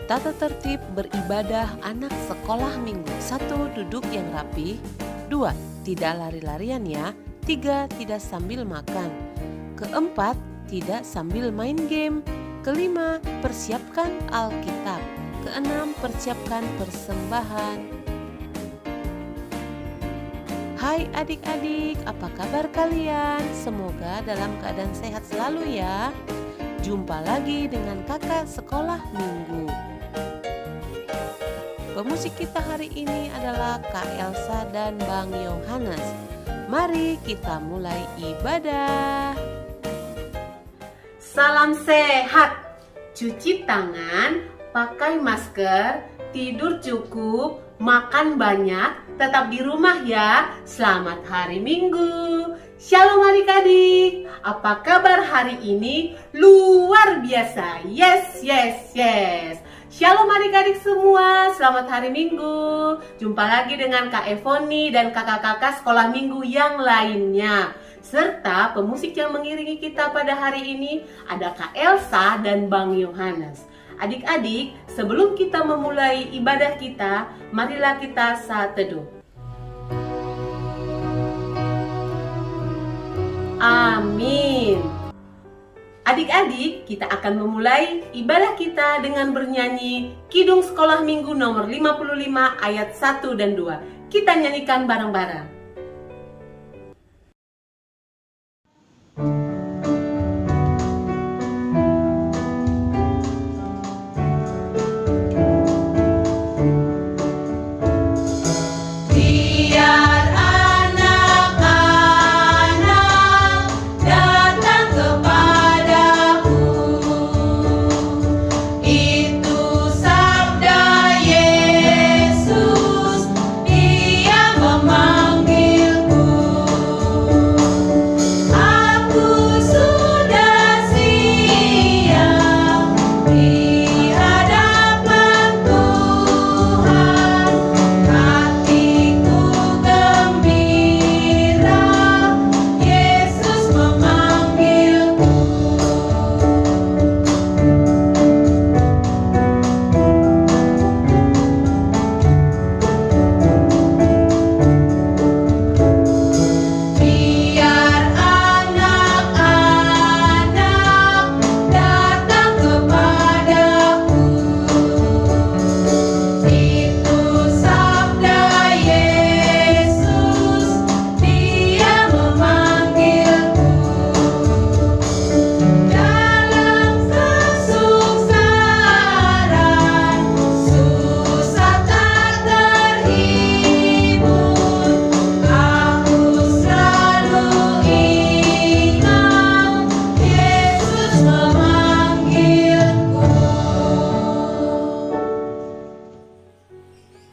Tata tertib beribadah anak sekolah minggu. 1. Duduk yang rapi. 2. Tidak lari-larian ya. 3. Tidak sambil makan. 4. Tidak sambil main game. 5. Persiapkan Alkitab. 6. Persiapkan persembahan. Hai adik-adik, apa kabar kalian? Semoga dalam keadaan sehat selalu ya. Jumpa lagi dengan kakak sekolah minggu. Pemusik kita hari ini adalah Kak Elsa dan Bang Yohanes. Mari kita mulai ibadah. Salam sehat, cuci tangan, pakai masker, tidur cukup, makan banyak, tetap di rumah ya. Selamat hari Minggu. Shalom adik-adik, apa kabar hari ini? Luar biasa, yes. Shalom adik-adik semua, selamat hari Minggu. Jumpa lagi dengan Kak Evoni dan kakak-kakak sekolah minggu yang lainnya. Serta pemusik yang mengiringi kita pada hari ini ada Kak Elsa dan Bang Yohanes. Adik-adik, sebelum kita memulai ibadah kita, marilah kita saat teduh. Amin. Adik-adik, kita akan memulai ibadah kita dengan bernyanyi Kidung Sekolah Minggu nomor 55 ayat 1 dan 2. Kita nyanyikan bareng-bareng.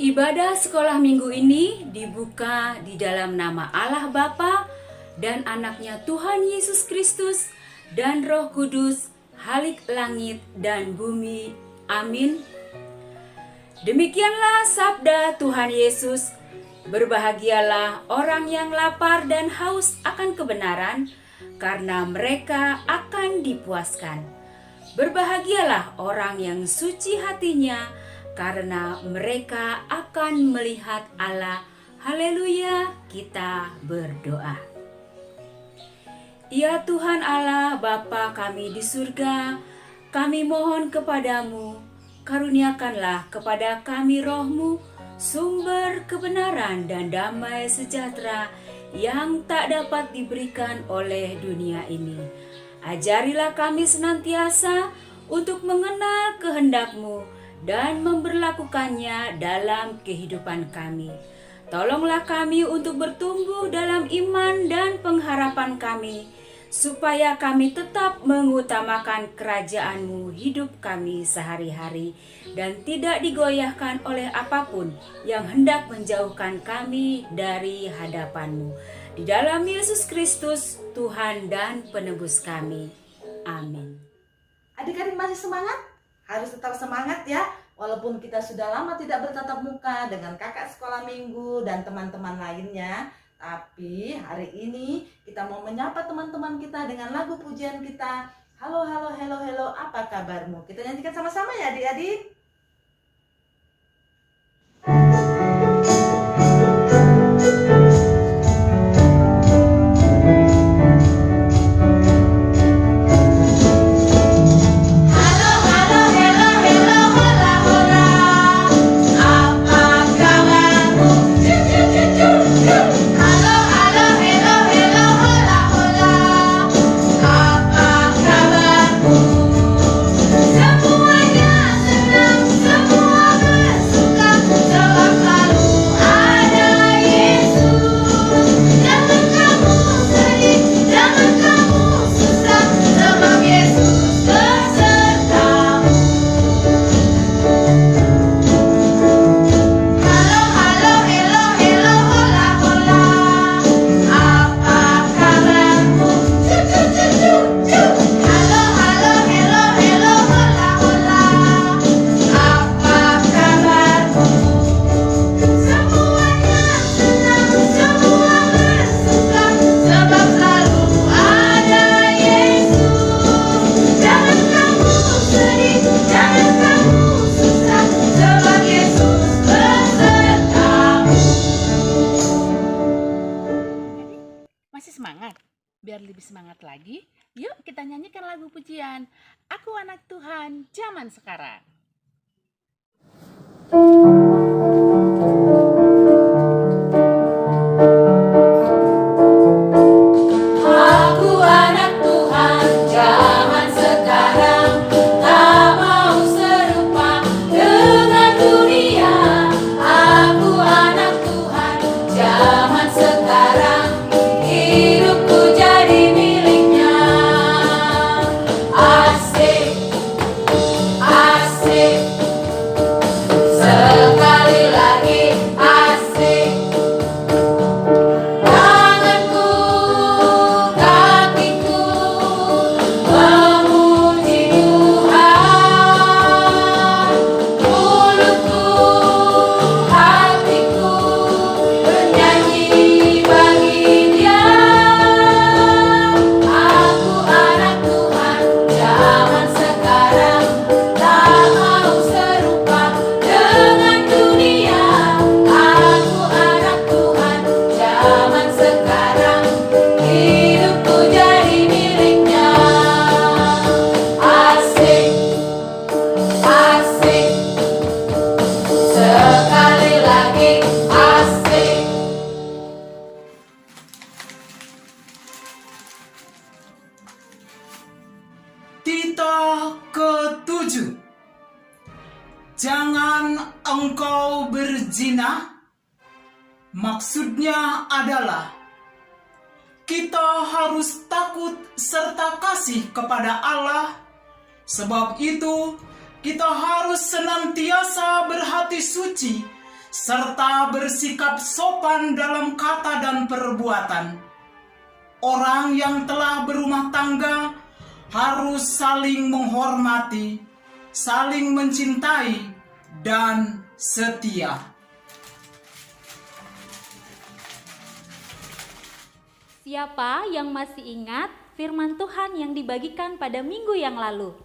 Ibadah sekolah minggu ini dibuka di dalam nama Allah Bapa dan anaknya Tuhan Yesus Kristus dan Roh Kudus, Halik langit dan bumi. Amin. Demikianlah sabda Tuhan Yesus. Berbahagialah orang yang lapar dan haus akan kebenaran, karena mereka akan dipuaskan. Berbahagialah orang yang suci hatinya, karena mereka akan melihat Allah. Haleluya, kita berdoa. Ya Tuhan Allah, Bapa kami di surga, kami mohon kepadamu, karuniakanlah kepada kami roh-Mu, sumber kebenaran dan damai sejahtera yang tak dapat diberikan oleh dunia ini. Ajarilah kami senantiasa untuk mengenal kehendak-Mu dan memberlakukannya dalam kehidupan kami. Tolonglah kami untuk bertumbuh dalam iman dan pengharapan kami, supaya kami tetap mengutamakan kerajaan-Mu hidup kami sehari-hari, dan tidak digoyahkan oleh apapun yang hendak menjauhkan kami dari hadapan-Mu. Di dalam Yesus Kristus, Tuhan dan Penebus kami. Amin. Adik-adik masih semangat? Harus tetap semangat ya, walaupun kita sudah lama tidak bertatap muka dengan kakak sekolah minggu dan teman-teman lainnya, tapi hari ini kita mau menyapa teman-teman kita dengan lagu pujian kita. Halo, halo, hello, hello, apa kabarmu? Kita nyanyikan sama-sama ya adik-adik. Masih semangat? Biar lebih semangat lagi, yuk kita nyanyikan lagu pujian Aku Anak Tuhan Zaman Sekarang. Aku anak Tuhan zaman sekarang, tak mau serupa dengan dunia. Aku anak Tuhan zaman sekarang, hidupku jadi miliknya. Asik, asik, sekali lagi asik. Tanganku, kakiku, memuji Tuhan. Mulutku, hatiku, bernyanyi bagi Dia. Aku anak Tuhan zaman sekarang, tak mau serupa dengan dunia. Aku anak Tuhan zaman sekarang, hidupku jadi miliknya. Asik, asik, sekali lagi asik. Titah ke-7. Jangan engkau berzina. Maksudnya adalah kita harus takut serta kasih kepada Allah. Sebab itu kita harus senantiasa berhati suci serta bersikap sopan dalam kata dan perbuatan. Orang yang telah berumah tangga harus saling menghormati, saling mencintai, dan setia. Siapa yang masih ingat firman Tuhan yang dibagikan pada minggu yang lalu?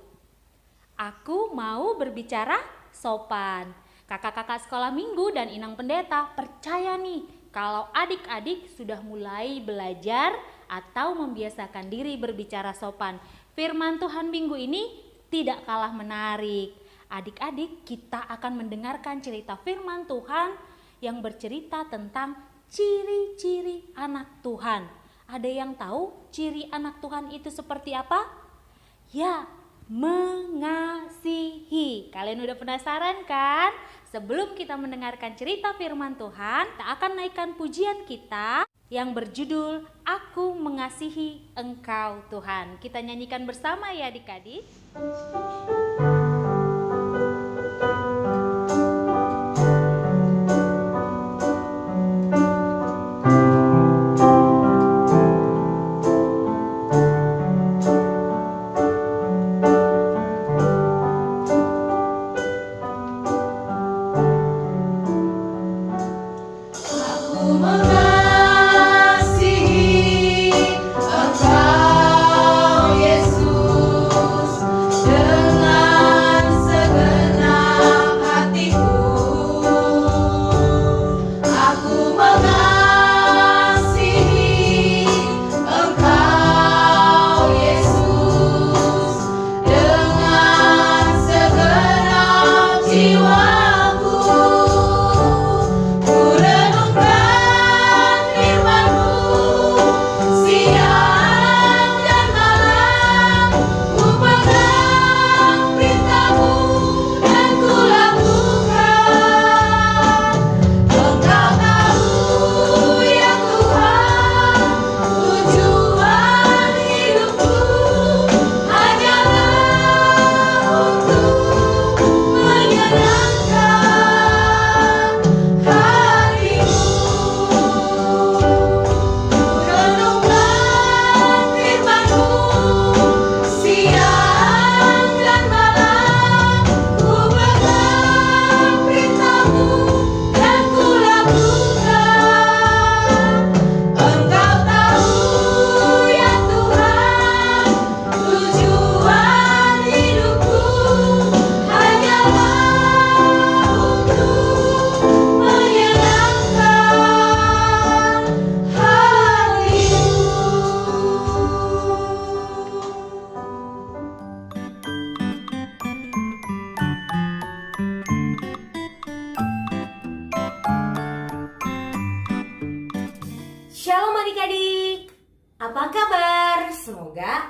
Aku mau berbicara sopan. Kakak-kakak sekolah minggu dan inang pendeta percaya nih kalau adik-adik sudah mulai belajar atau membiasakan diri berbicara sopan. Firman Tuhan minggu ini tidak kalah menarik. Adik-adik, kita akan mendengarkan cerita firman Tuhan yang bercerita tentang ciri-ciri anak Tuhan. Ada yang tahu ciri anak Tuhan itu seperti apa? Ya, mengasihi. Kalian udah penasaran kan? Sebelum kita mendengarkan cerita firman Tuhan, kita akan naikkan pujian kita yang berjudul Aku Mengasihi Engkau Tuhan. Kita nyanyikan bersama ya adik-adik.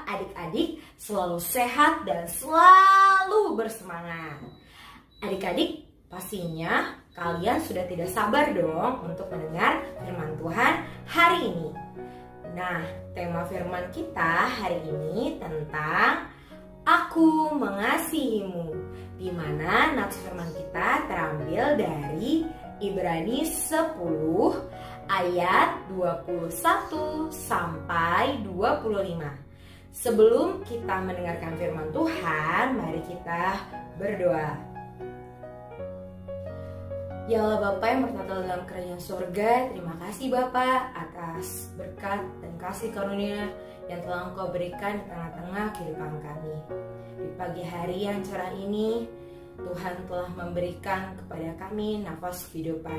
adik-adik selalu sehat dan selalu bersemangat. Adik-adik, pastinya kalian sudah tidak sabar dong untuk mendengar firman Tuhan hari ini. Nah, tema firman kita hari ini tentang Aku mengasihimu, di mana nats firman kita terambil dari Ibrani 10 ayat 21 sampai 25. Sebelum kita mendengarkan firman Tuhan, mari kita berdoa. Ya Allah Bapa yang bertata dalam kerajaan surga, terima kasih Bapa atas berkat dan kasih karunia yang telah Engkau berikan di tengah-tengah kehidupan kami. Di pagi hari yang cerah ini, Tuhan telah memberikan kepada kami nafas kehidupan.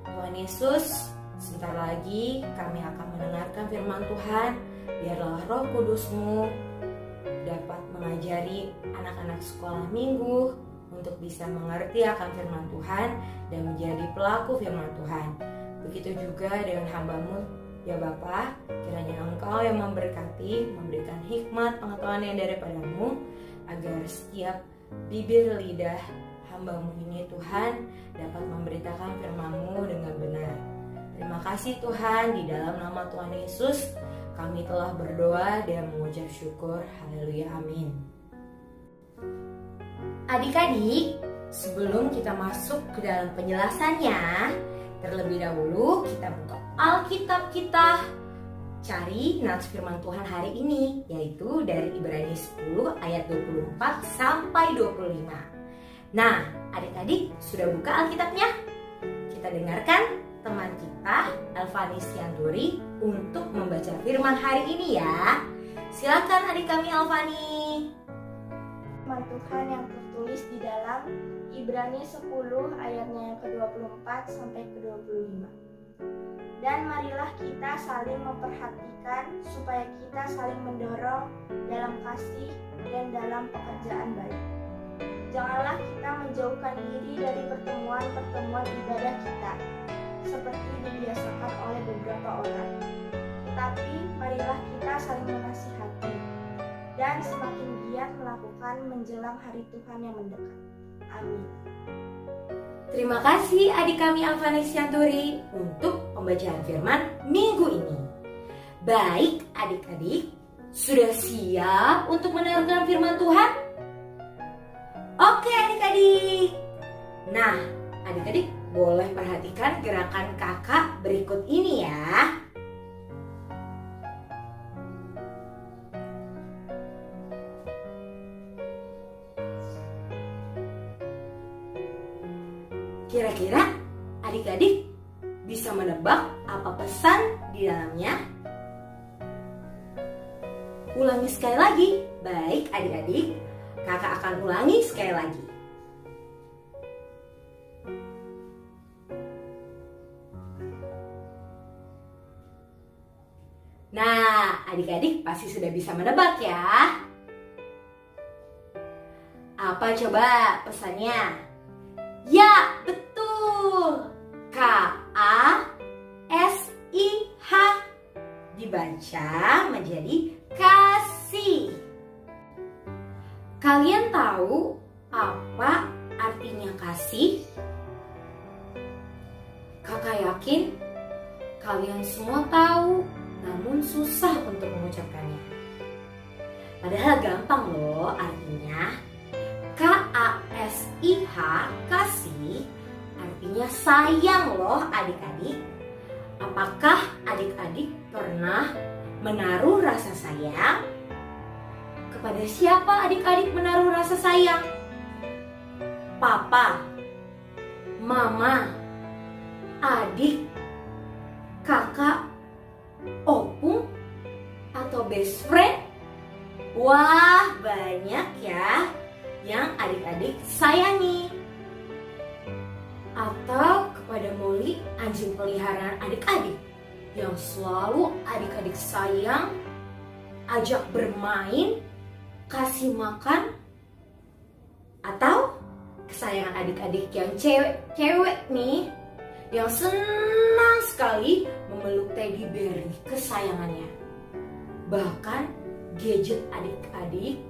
Tuhan Yesus, sebentar lagi kami akan mendengarkan firman Tuhan. Biarlah Roh Kudus-Mu dapat mengajari anak-anak sekolah minggu untuk bisa mengerti akan firman Tuhan dan menjadi pelaku firman Tuhan. Begitu juga dengan hamba-Mu, ya Bapa, kiranya Engkau yang memberkati, memberikan hikmat pengetahuan yang daripada-Mu, agar setiap bibir lidah hamba-Mu ini Tuhan dapat memberitakan firman-Mu dengan benar. Terima kasih Tuhan, di dalam nama Tuhan Yesus kami telah berdoa dan mengucap syukur. Haleluya, amin. Adik-adik, sebelum kita masuk ke dalam penjelasannya, terlebih dahulu kita buka Alkitab kita. Cari nats firman Tuhan hari ini, yaitu dari Ibrani 10 ayat 24 sampai 25. Nah, adik-adik sudah buka Alkitabnya? Kita dengarkan teman kita, Elvani Sianturi, untuk membaca firman hari ini ya. Silakan adik kami Elvani. Firman Tuhan yang tertulis di dalam Ibrani 10 ayatnya yang ke-24 sampai ke-25. Dan marilah kita saling memperhatikan supaya kita saling mendorong dalam kasih dan dalam pekerjaan baik. Janganlah kita menjauhkan diri dari pertemuan-pertemuan ibadah kita, seperti dibiasakan oleh beberapa orang. Tetapi marilah kita saling menasihati dan semakin giat melakukan menjelang hari Tuhan yang mendekat. Amin. Terima kasih adik kami Elvani Sianturi untuk pembacaan firman minggu ini. Baik adik-adik, sudah siap untuk mendengarkan firman Tuhan? Oke adik-adik. Nah, adik-adik boleh perhatikan gerakan kakak berikut ini ya. Kira-kira adik-adik bisa menebak apa pesan di dalamnya? Ulangi sekali lagi. Baik adik-adik, kakak akan ulangi sekali lagi. Nah, adik-adik pasti sudah bisa menebak ya. Apa coba pesannya? Ya, betul. K-A-S-I-H dibaca menjadi kasih. Kalian tahu apa artinya kasih? Kakak yakin kalian semua tahu, namun susah untuk mengucapkannya. Padahal gampang loh artinya. K-A-S-I-H, kasih, artinya sayang loh adik-adik. Apakah adik-adik pernah menaruh rasa sayang? Kepada siapa adik-adik menaruh rasa sayang? Papa, mama, adik, kakak, opung, atau best friend? Wah, banyak ya yang adik-adik sayangi. Atau kepada Molly, anjing peliharaan adik-adik yang selalu adik-adik sayang, ajak bermain, kasih makan. Atau kesayangan adik-adik yang cewek nih, yang senang sekali memeluk teddy bear kesayangannya. Bahkan gadget adik-adik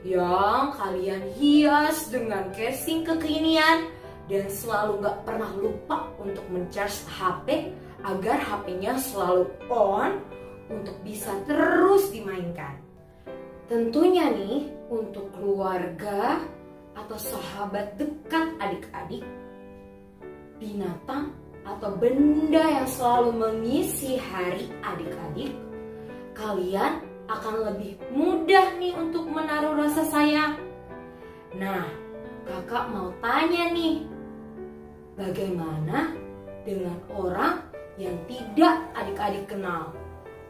yang kalian hias dengan casing kekinian dan selalu gak pernah lupa untuk men-charge HP agar HP-nya selalu on untuk bisa terus dimainkan. Tentunya nih untuk keluarga atau sahabat dekat adik-adik, binatang atau benda yang selalu mengisi hari adik-adik, kalian akan lebih mudah nih untuk menaruh rasa sayang. Nah, kakak mau tanya nih, bagaimana dengan orang yang tidak adik-adik kenal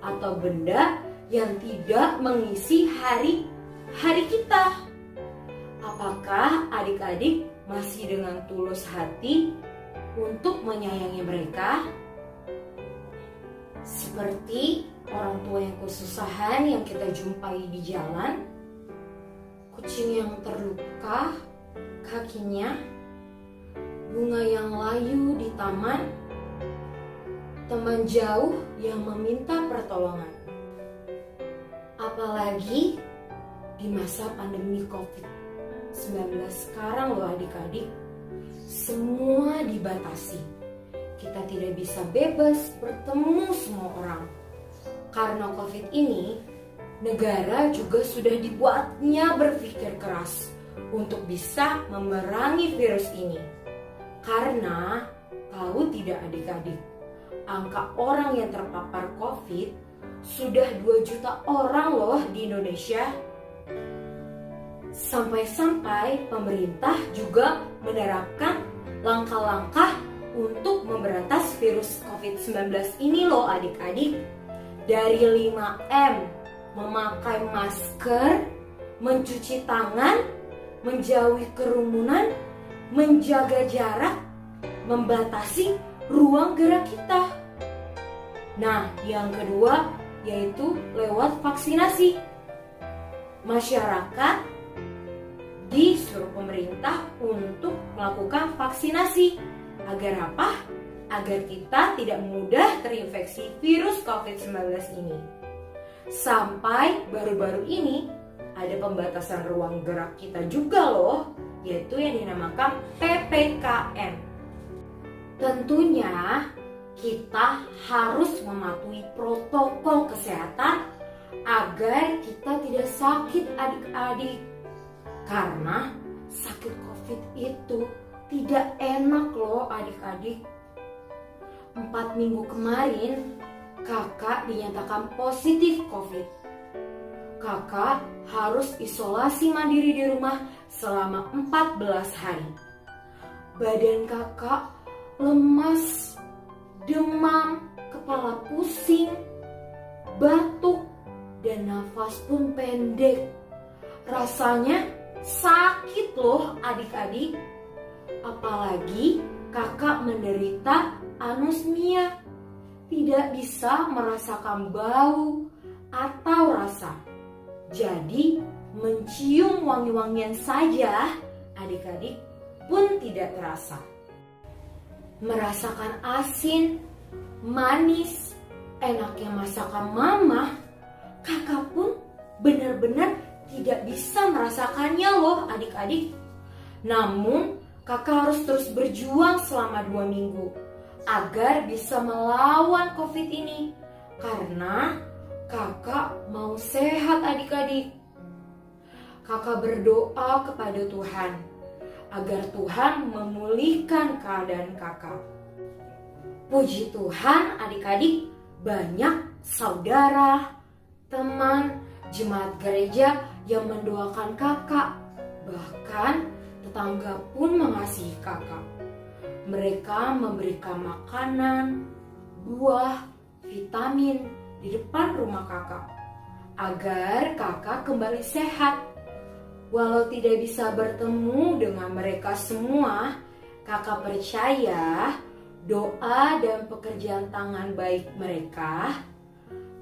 atau benda yang tidak mengisi hari-hari kita? Apakah adik-adik masih dengan tulus hati untuk menyayangi mereka? Seperti orang tua yang kesusahan yang kita jumpai di jalan, kucing yang terluka kakinya, bunga yang layu di taman, teman jauh yang meminta pertolongan. Apalagi di masa pandemi COVID-19 sekarang loh adik-adik, semua dibatasi. Kita tidak bisa bebas bertemu semua orang. Karena COVID ini, negara juga sudah dibuatnya berpikir keras untuk bisa memerangi virus ini. Karena tahu tidak adik-adik, angka orang yang terpapar COVID sudah 2 juta orang loh di Indonesia. Sampai-sampai pemerintah juga menerapkan langkah-langkah untuk memberantas virus COVID-19 ini loh adik-adik. Dari 5M, memakai masker, mencuci tangan, menjauhi kerumunan, menjaga jarak, membatasi ruang gerak kita. Nah, yang kedua yaitu lewat vaksinasi. Masyarakat disuruh pemerintah untuk melakukan vaksinasi. Agar apa? Agar kita tidak mudah terinfeksi virus COVID-19 ini. Sampai baru-baru ini ada pembatasan ruang gerak kita juga loh, yaitu yang dinamakan PPKM. Tentunya kita harus mematuhi protokol kesehatan agar kita tidak sakit adik-adik. Karena sakit COVID itu tidak enak loh adik-adik. 4 minggu kemarin kakak dinyatakan positif COVID. Kakak harus isolasi mandiri di rumah selama 14 hari. Badan kakak lemas, demam, kepala pusing, batuk, dan nafas pun pendek. Rasanya sakit loh adik-adik. Apalagi kakak menderita anosmia, tidak bisa merasakan bau atau rasa. Jadi mencium wangi-wangian saja adik-adik pun tidak terasa. Merasakan asin, manis, enaknya masakan mama, kakak pun benar-benar tidak bisa merasakannya loh adik-adik. Namun kakak harus terus berjuang selama 2 minggu agar bisa melawan COVID ini. Karena kakak mau sehat adik-adik. Kakak berdoa kepada Tuhan agar Tuhan memulihkan keadaan kakak. Puji Tuhan adik-adik, banyak saudara, teman, jemaat gereja yang mendoakan kakak. Bahkan tetangga pun mengasihi kakak. Mereka memberikan makanan, buah, vitamin di depan rumah kakak agar kakak kembali sehat. Walau tidak bisa bertemu dengan mereka semua, kakak percaya doa dan pekerjaan tangan baik mereka,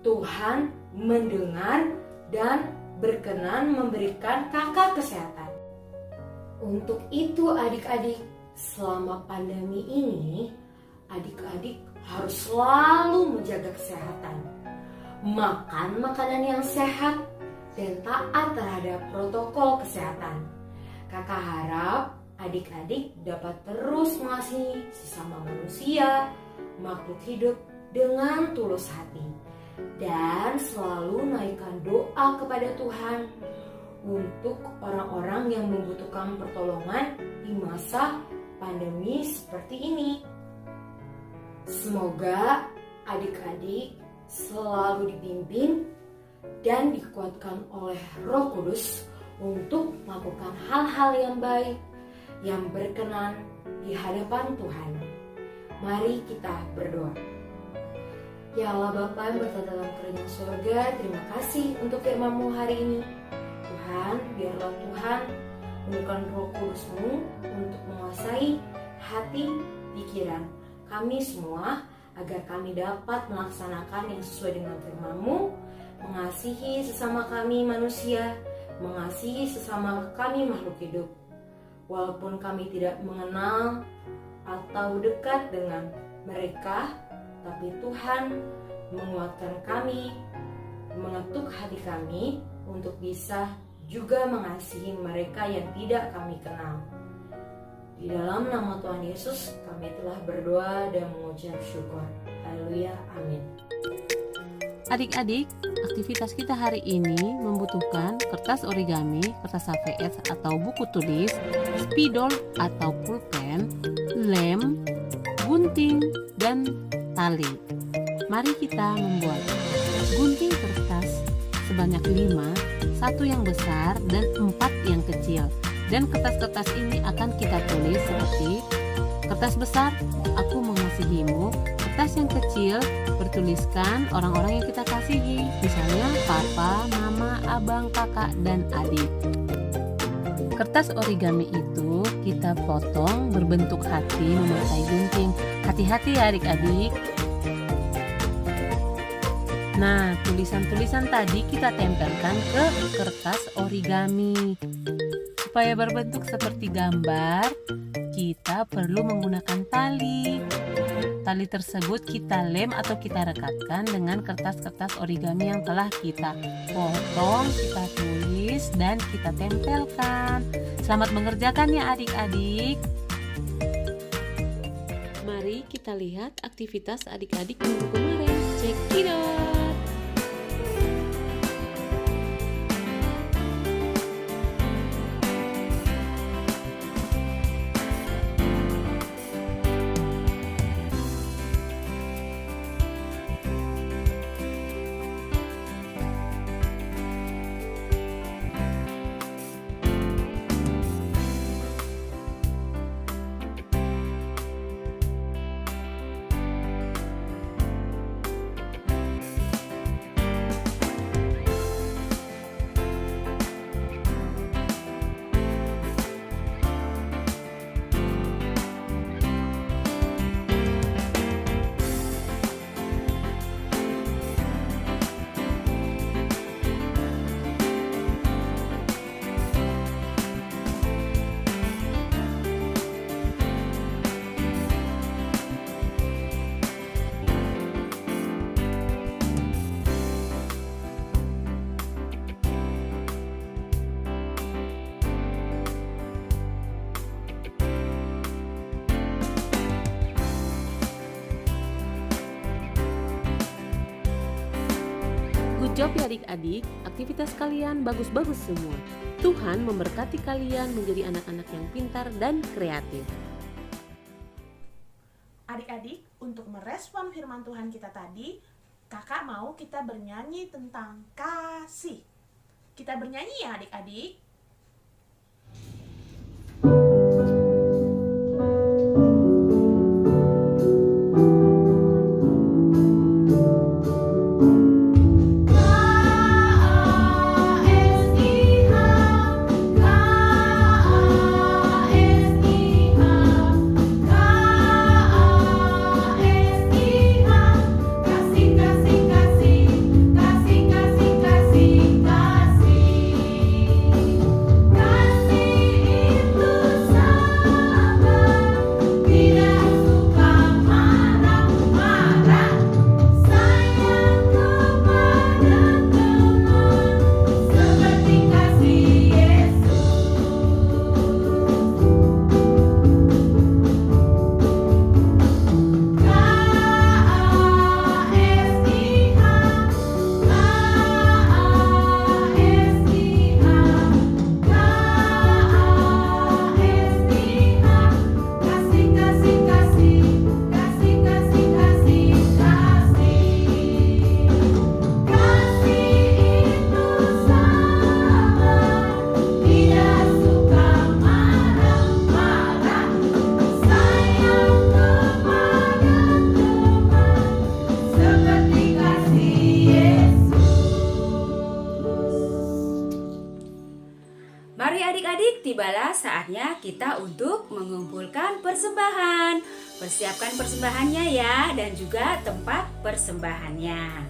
Tuhan mendengar dan berkenan memberikan kakak kesehatan. Untuk itu adik-adik, selama pandemi ini, adik-adik harus selalu menjaga kesehatan. Makan makanan yang sehat, dan taat terhadap protokol kesehatan. Kakak harap adik-adik dapat terus mengasihi sesama manusia, makhluk hidup dengan tulus hati, dan selalu naikkan doa kepada Tuhan untuk orang-orang yang membutuhkan pertolongan di masa pandemi seperti ini. Semoga adik-adik selalu dibimbing dan dikuatkan oleh Roh Kudus untuk melakukan hal-hal yang baik yang berkenan di hadapan Tuhan. Mari kita berdoa. Ya Allah Bapa yang berada dalam kerajaan surga, terima kasih untuk firman-Mu hari ini. Tuhan, biarlah Tuhan memberikan Roh Kudus-Mu untuk menguasai hati, pikiran kami semua, agar kami dapat melaksanakan yang sesuai dengan firman-Mu, mengasihi sesama kami manusia, mengasihi sesama kami makhluk hidup. Walaupun kami tidak mengenal atau dekat dengan mereka, tapi Tuhan menguatkan kami, mengetuk hati kami untuk bisa juga mengasihi mereka yang tidak kami kenal. Di dalam nama Tuhan Yesus kami telah berdoa dan mengucap syukur. Haleluya, amin. Adik-adik, aktivitas kita hari ini membutuhkan kertas origami, kertas HVS atau buku tulis, spidol atau pulpen, lem, gunting, dan tali. Mari kita membuat gunting kertas sebanyak 5, 1 yang besar dan 4 yang kecil. Dan kertas-kertas ini akan kita tulis seperti kertas besar, aku mengasihimu. Kertas yang kecil bertuliskan orang-orang yang kita kasihi, misalnya papa, mama, abang, kakak, dan adik. Kertas origami itu kita potong berbentuk hati memakai gunting. Hati-hati ya adik-adik. Nah, tulisan-tulisan tadi kita tempelkan ke kertas origami. Supaya berbentuk seperti gambar, kita perlu menggunakan tali. Tali tersebut kita lem atau kita rekatkan dengan kertas-kertas origami yang telah kita potong, kita tulis, dan kita tempelkan. Selamat mengerjakan ya adik-adik. Mari kita lihat aktivitas adik-adik minggu kemarin. Check it out. Good job ya adik-adik, aktivitas kalian bagus-bagus semua. Tuhan memberkati kalian menjadi anak-anak yang pintar dan kreatif. Adik-adik, untuk merespon firman Tuhan kita tadi, kakak mau kita bernyanyi tentang kasih. Kita bernyanyi ya adik-adik. Kasih, kasih, kasih, kasih, kasih. saatnya kita untuk mengumpulkan persembahan. Persiapkan persembahannya ya, dan juga tempat persembahannya.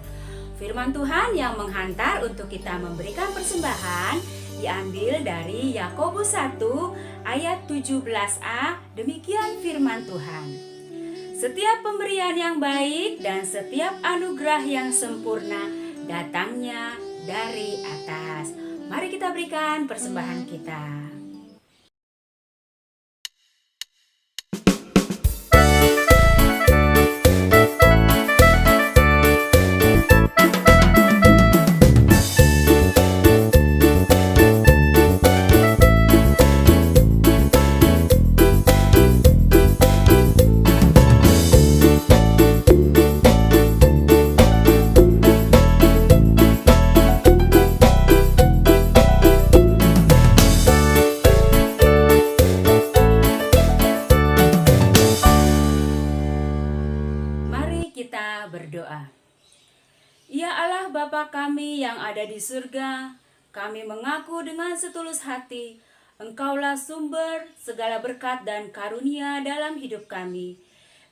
Firman Tuhan yang menghantar untuk kita memberikan persembahan diambil dari Yakobus 1 ayat 17a. Demikian firman Tuhan. Setiap pemberian yang baik dan setiap anugerah yang sempurna datangnya dari atas. Mari kita berikan persembahan kita. Berdoa. Ya Allah Bapa kami yang ada di surga, kami mengaku dengan setulus hati, Engkaulah sumber segala berkat dan karunia dalam hidup kami.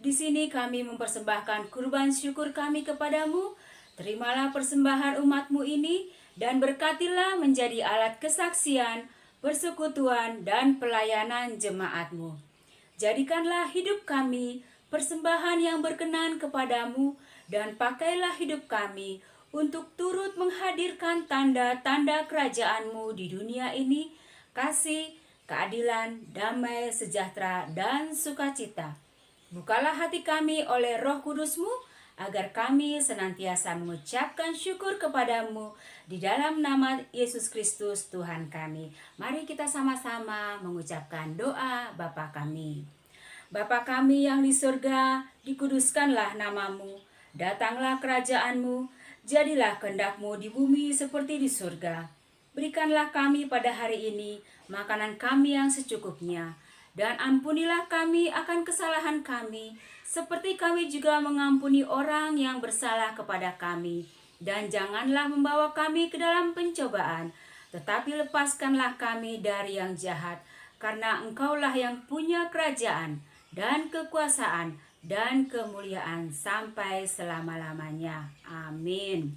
Di sini kami mempersembahkan kurban syukur kami kepadamu. Terimalah persembahan umat-Mu ini dan berkatilah menjadi alat kesaksian, persekutuan, dan pelayanan jemaat-Mu. Jadikanlah hidup kami persembahan yang berkenan kepadamu, dan pakailah hidup kami untuk turut menghadirkan tanda-tanda kerajaan-Mu di dunia ini, kasih, keadilan, damai, sejahtera, dan sukacita. Bukalah hati kami oleh Roh Kudus-Mu, agar kami senantiasa mengucapkan syukur kepadamu di dalam nama Yesus Kristus Tuhan kami. Mari kita sama-sama mengucapkan doa Bapa kami. Bapa kami yang di surga, dikuduskanlah namamu, datanglah kerajaan-Mu, jadilah kehendak-Mu di bumi seperti di surga. Berikanlah kami pada hari ini makanan kami yang secukupnya, dan ampunilah kami akan kesalahan kami, seperti kami juga mengampuni orang yang bersalah kepada kami. Dan janganlah membawa kami ke dalam pencobaan, tetapi lepaskanlah kami dari yang jahat, karena Engkaulah yang punya kerajaan, dan kekuasaan, dan kemuliaan sampai selama-lamanya. Amin.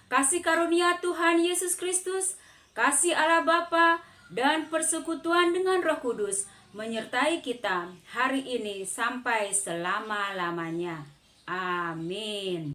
Kasih karunia Tuhan Yesus Kristus, kasih Allah Bapa, dan persekutuan dengan Roh Kudus menyertai kita hari ini sampai selama-lamanya. Amin.